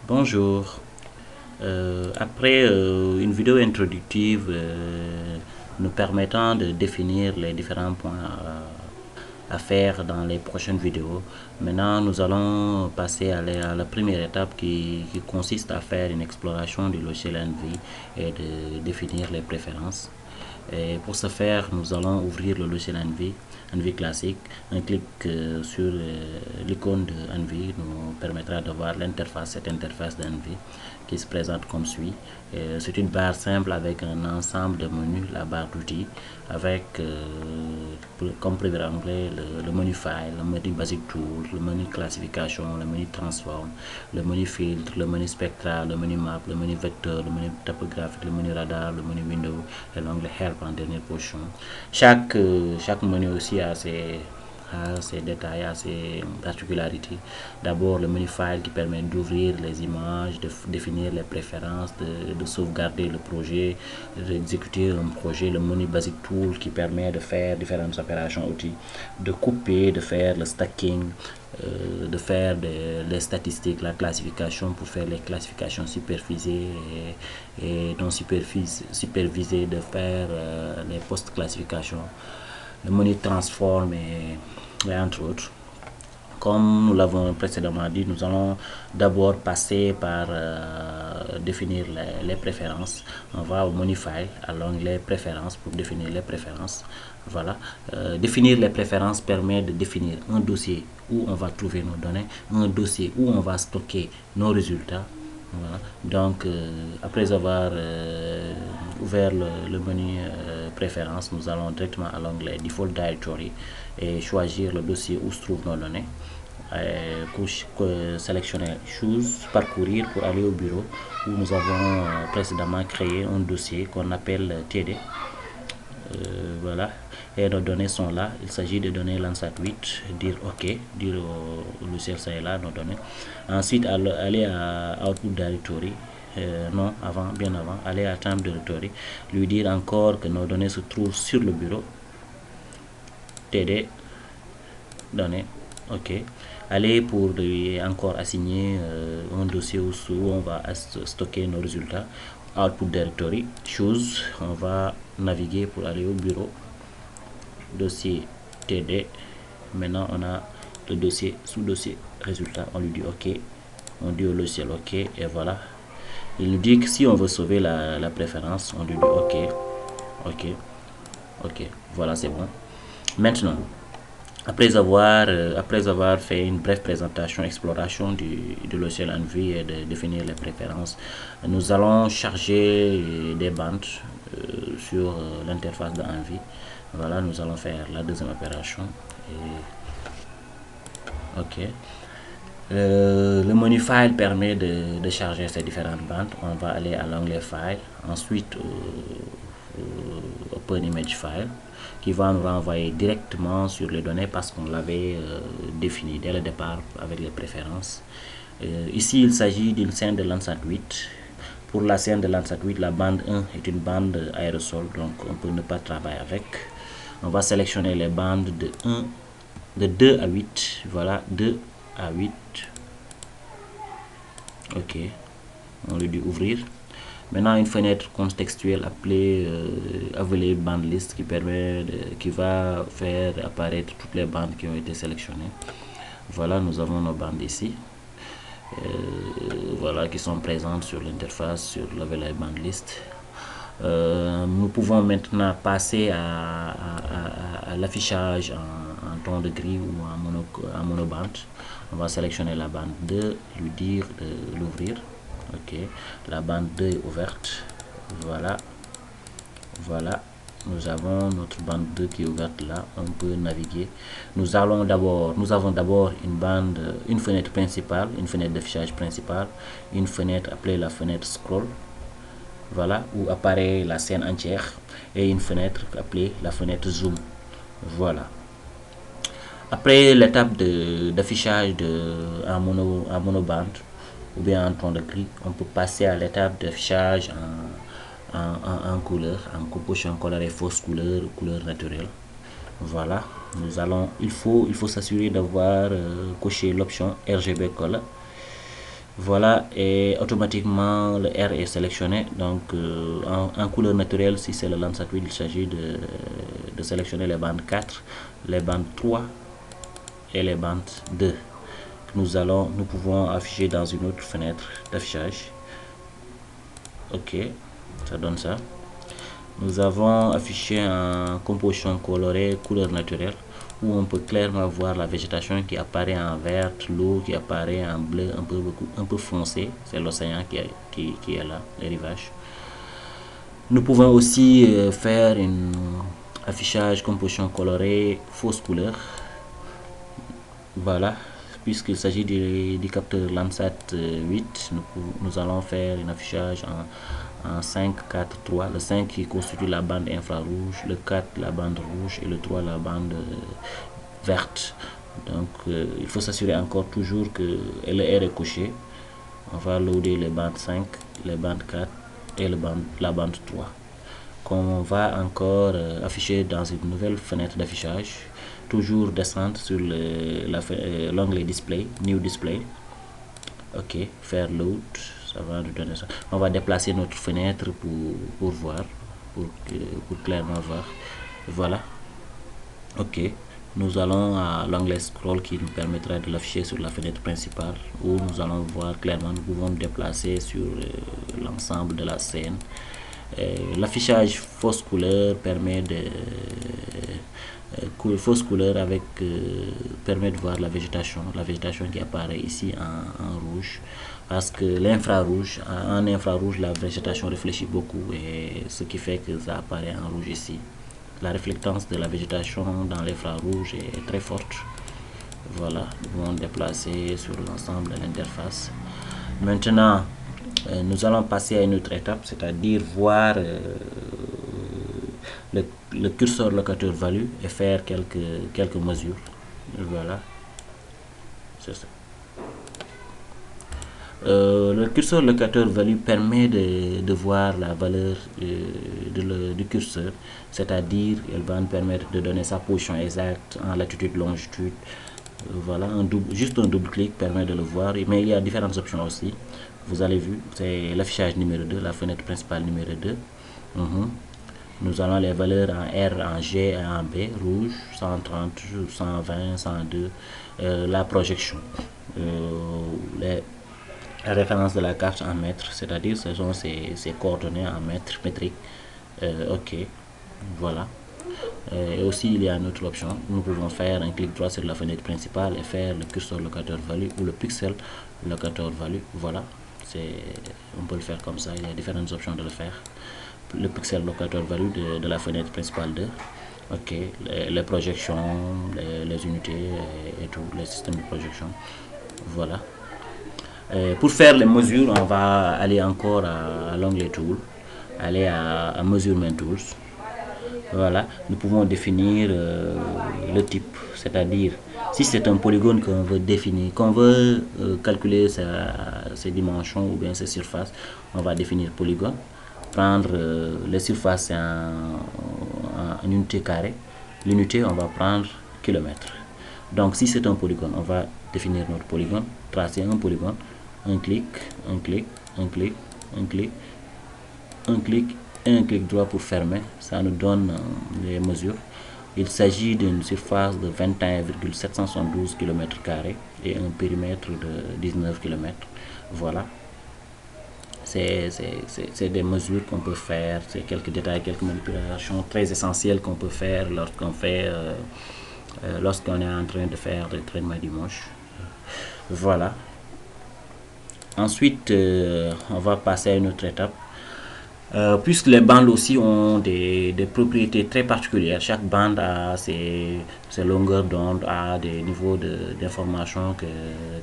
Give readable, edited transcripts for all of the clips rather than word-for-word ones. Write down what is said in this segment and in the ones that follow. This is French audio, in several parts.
Bonjour. Après une vidéo introductive nous permettant de définir les différents points à faire dans les prochaines vidéos, maintenant nous allons passer à la première étape qui consiste à faire une exploration du logiciel Envy et de définir les préférences. Et pour ce faire, nous allons ouvrir le logiciel Envy classique. Un clic sur l'icône de Envy nous permettra de voir l'interface, cette interface d'Envy qui se présente comme suit. C'est une barre simple avec un ensemble de menus, la barre d'outils, avec comme premier onglet le menu File, le menu Basic Tool, le menu Classification, le menu Transform, le menu Filtre, le menu Spectral, le menu Map, le menu Vecteur, le menu Topographique, le menu Radar, le menu Window et l'onglet Help en dernière position. Chaque menu aussi a ses détails, a ses particularités. D'abord, le menu File qui permet d'ouvrir les images, de définir les préférences, de sauvegarder le projet, d'exécuter un projet. Le menu Basic Tool qui permet de faire différentes opérations outils, de couper, de faire le stacking, de faire les statistiques, la classification pour faire les classifications supervisées et non supervisées, de faire les post-classifications, le menu transform et entre autres. Comme nous l'avons précédemment dit, nous allons d'abord passer par définir les préférences. On va au menu File, à l'onglet Préférences pour définir les préférences. Voilà. Définir les préférences permet de définir un dossier où on va trouver nos données, un dossier où on va stocker nos résultats. Voilà. Donc, après avoir ouvert le menu préférences, nous allons directement à l'onglet Default Directory et choisir le dossier où se trouvent nos données. Sélectionner Choose, parcourir pour aller au bureau où nous avons précédemment créé un dossier qu'on appelle TD. Voilà, et nos données sont là. Il s'agit de données Landsat 8, dire OK, dire au logiciel ça est là, nos données. Ensuite, aller à Output Directory. Non, bien avant, aller à Time Directory, lui dire encore que nos données se trouvent sur le bureau. TD, données, OK. Aller pour lui encore assigner un dossier où on va stocker nos résultats. Output Directory, Choose, on va naviguer pour aller au bureau. Dossier TD. Maintenant, on a le dossier sous-dossier résultat. On lui dit OK. On dit au logiciel OK. Et voilà. Il nous dit que si on veut sauver la préférence, on lui dit OK. OK. OK. Voilà, c'est bon. Maintenant, après avoir fait une brève présentation, exploration du logiciel Envy et de définir les préférences, nous allons charger des bandes sur l'interface d'Envy. Voilà, nous allons faire la deuxième opération. OK. Le menu File permet de charger ces différentes bandes. On va aller à l'onglet File, ensuite Open Image File, qui va nous renvoyer directement sur les données parce qu'on l'avait défini dès le départ avec les préférences. Ici, il s'agit d'une scène de Landsat 8. Pour la scène de Landsat 8, la bande 1 est une bande aérosol, donc on peut ne pas travailler avec. On va sélectionner les bandes de 2 à 8. Voilà, 2 à 8. OK. On lui dit ouvrir. Maintenant, une fenêtre contextuelle appelée Available Band List qui va faire apparaître toutes les bandes qui ont été sélectionnées. Voilà, nous avons nos bandes ici. Voilà, qui sont présentes sur l'interface, sur l'Available Band List. Nous pouvons maintenant passer à l'affichage en ton de gris ou en monobande. On va sélectionner la bande 2, lui dire de l'ouvrir. OK, la bande 2 est ouverte. Voilà, voilà, nous avons notre bande 2 qui est ouverte là. On peut naviguer. Nous avons d'abord une fenêtre principale, une fenêtre d'affichage principale, une fenêtre appelée la fenêtre scroll. Voilà, où apparaît la scène entière, et une fenêtre appelée la fenêtre zoom. Voilà. Après l'étape d'affichage en monobande ou bien en ton de gris, on peut passer à l'étape d'affichage en couleur, en composition color et fausse couleur, couleur naturelle. Voilà, il faut s'assurer d'avoir coché l'option RGB Color. Voilà, et automatiquement le R est sélectionné. Donc en couleur naturelle, si c'est le Landsat 8, il s'agit de sélectionner les bandes 4, les bandes 3 et les bandes 2. Nous pouvons afficher dans une autre fenêtre d'affichage. Ok, ça donne ça. Nous avons affiché un composition colorée couleur naturelle où on peut clairement voir la végétation qui apparaît en vert, l'eau qui apparaît en bleu un peu foncé, c'est l'océan qui est là, les rivages. Nous pouvons aussi faire un affichage composition colorée fausse couleur. Voilà, puisqu'il s'agit du capteur Landsat 8, nous allons faire un affichage en 5, 4, 3. Le 5 qui constitue la bande infrarouge, le 4 la bande rouge et le 3 la bande verte. Donc il faut s'assurer encore toujours que le R est coché. On va loader les bandes 5, les bandes 4 et la bande 3. Qu'on va encore afficher dans une nouvelle fenêtre d'affichage. Toujours descendre sur l'onglet display, new display. Ok, faire load, ça va nous donner ça. On va déplacer notre fenêtre pour voir, pour clairement voir. Voilà. Ok, nous allons à l'onglet scroll qui nous permettra de l'afficher sur la fenêtre principale où nous allons voir clairement, nous pouvons nous déplacer sur l'ensemble de la scène. L'affichage fausse couleur permet fausse couleur avec permet de voir la végétation qui apparaît ici en rouge, parce que l'infrarouge, en infrarouge la végétation réfléchit beaucoup et ce qui fait que ça apparaît en rouge ici. La réflectance de la végétation dans l'infrarouge est très forte. Voilà, nous pouvons déplacer sur l'ensemble de l'interface. Maintenant nous allons passer à une autre étape, c'est-à-dire voir le curseur locateur value et faire quelques mesures. Voilà, c'est ça. Le curseur locateur value permet de voir la valeur du curseur, c'est-à-dire elle va nous permettre de donner sa position exacte en latitude, longitude. Voilà, juste un double clic permet de le voir, mais il y a différentes options aussi. Vous avez vu, c'est l'affichage numéro 2, la fenêtre principale numéro 2. Nous avons les valeurs en R, en G et en B, rouge, 130, 120, 102, la projection, les références de la carte en mètres, c'est-à-dire ce sont ces coordonnées en mètres métriques. Ok, voilà. Et aussi il y a une autre option, nous pouvons faire un clic droit sur la fenêtre principale et faire le curseur locateur value ou le pixel locateur value. Voilà, on peut le faire comme ça, il y a différentes options de le faire. Le pixel locateur value de la fenêtre principale 2. Ok, les projections, les unités et tout, les systèmes de projection. Voilà. Pour faire les mesures, on va aller encore à l'onglet Tool, aller à Measurement Tools. Voilà, nous pouvons définir le type, c'est-à-dire si c'est un polygone qu'on veut définir, qu'on veut calculer ses dimensions ou bien ses surfaces, on va définir polygone, prendre les surfaces en unité carrée, l'unité on va prendre kilomètre. Donc si c'est un polygone, on va définir notre polygone, tracer un polygone, un clic, un clic, un clic, un clic, un clic et un clic droit pour fermer. Ça nous donne les mesures. Il s'agit d'une surface de 21,772 km² et un périmètre de 19 km. Voilà. C'est des mesures qu'on peut faire, c'est quelques détails, quelques manipulations très essentielles qu'on peut faire lorsqu'on est en train de faire le traitement du manche. Voilà. Ensuite, on va passer à une autre étape. Puisque les bandes aussi ont des propriétés très particulières, chaque bande a ses longueurs d'onde, a des niveaux d'information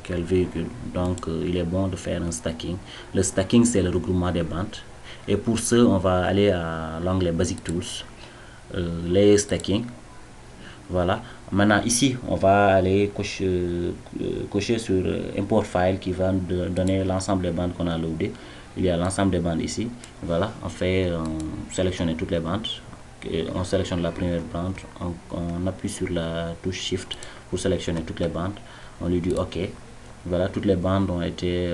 qu'elle véhicule. Donc, il est bon de faire un stacking. Le stacking, c'est le regroupement des bandes. Et pour ce, on va aller à l'onglet Basic Tools, Layer Stacking. Voilà. Maintenant, ici, on va aller cocher sur Import File qui va nous donner l'ensemble des bandes qu'on a loadées. Il y a l'ensemble des bandes ici. Voilà, on sélectionne toutes les bandes. On sélectionne la première bande. On appuie sur la touche Shift pour sélectionner toutes les bandes. On lui dit OK. Voilà, toutes les bandes ont été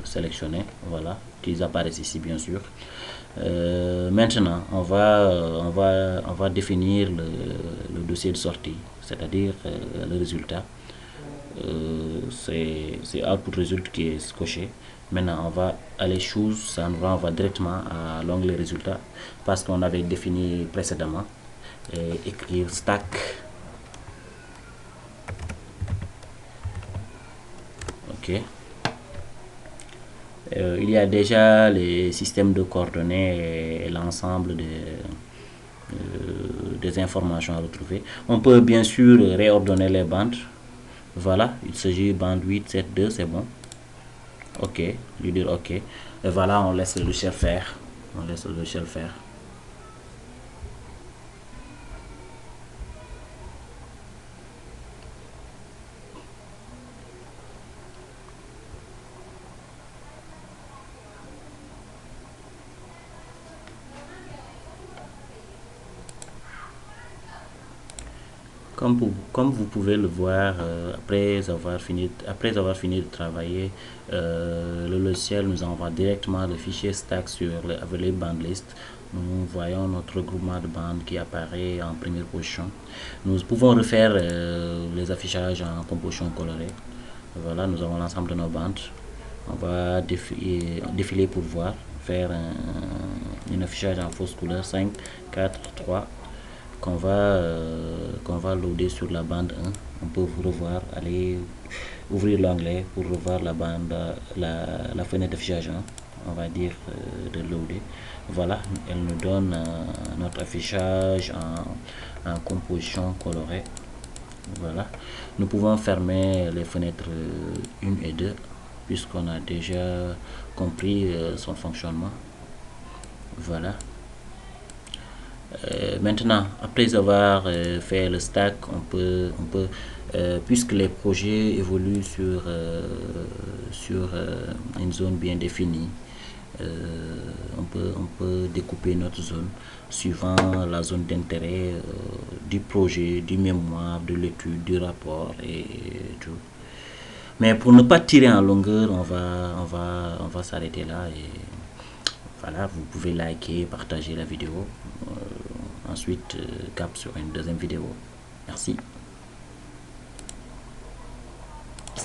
sélectionnées. Voilà, qu'ils apparaissent ici bien sûr. Maintenant, on va définir le dossier de sortie, c'est-à-dire le résultat. C'est output result qui est coché. Maintenant, on va aller choose, ça nous renvoie directement à l'onglet résultats parce qu'on avait défini précédemment. Et écrire stack. Ok. Il y a déjà les systèmes de coordonnées et l'ensemble des informations à retrouver. On peut bien sûr réordonner les bandes. Voilà, il s'agit de bande 8, 7, 2, c'est bon. Ok, lui dire ok. Et voilà, on laisse le logiciel faire. On laisse le logiciel faire. Comme vous pouvez le voir, après avoir fini de travailler, le logiciel nous envoie directement le fichier stack avec les bandes list. Nous voyons notre groupement de bandes qui apparaît en première position. Nous pouvons refaire les affichages en composition colorée. Voilà, nous avons l'ensemble de nos bandes. On va défiler pour voir, faire un affichage en fausse couleur 5, 4, 3 qu'on va loader sur la bande 1. On peut revoir, aller ouvrir l'onglet pour revoir la bande, la fenêtre d'affichage 1. On va dire de loader. Voilà, elle nous donne notre affichage en composition colorée. Voilà, nous pouvons fermer les fenêtres 1 et 2 puisqu'on a déjà compris son fonctionnement. Voilà. Maintenant, après avoir fait le stack, puisque les projets évoluent sur une zone bien définie, on peut découper notre zone suivant la zone d'intérêt du projet, du mémoire, de l'étude, du rapport et tout. Mais pour ne pas tirer en longueur, on va s'arrêter là et voilà, vous pouvez liker, partager la vidéo. Ensuite, cap sur une deuxième vidéo. Merci.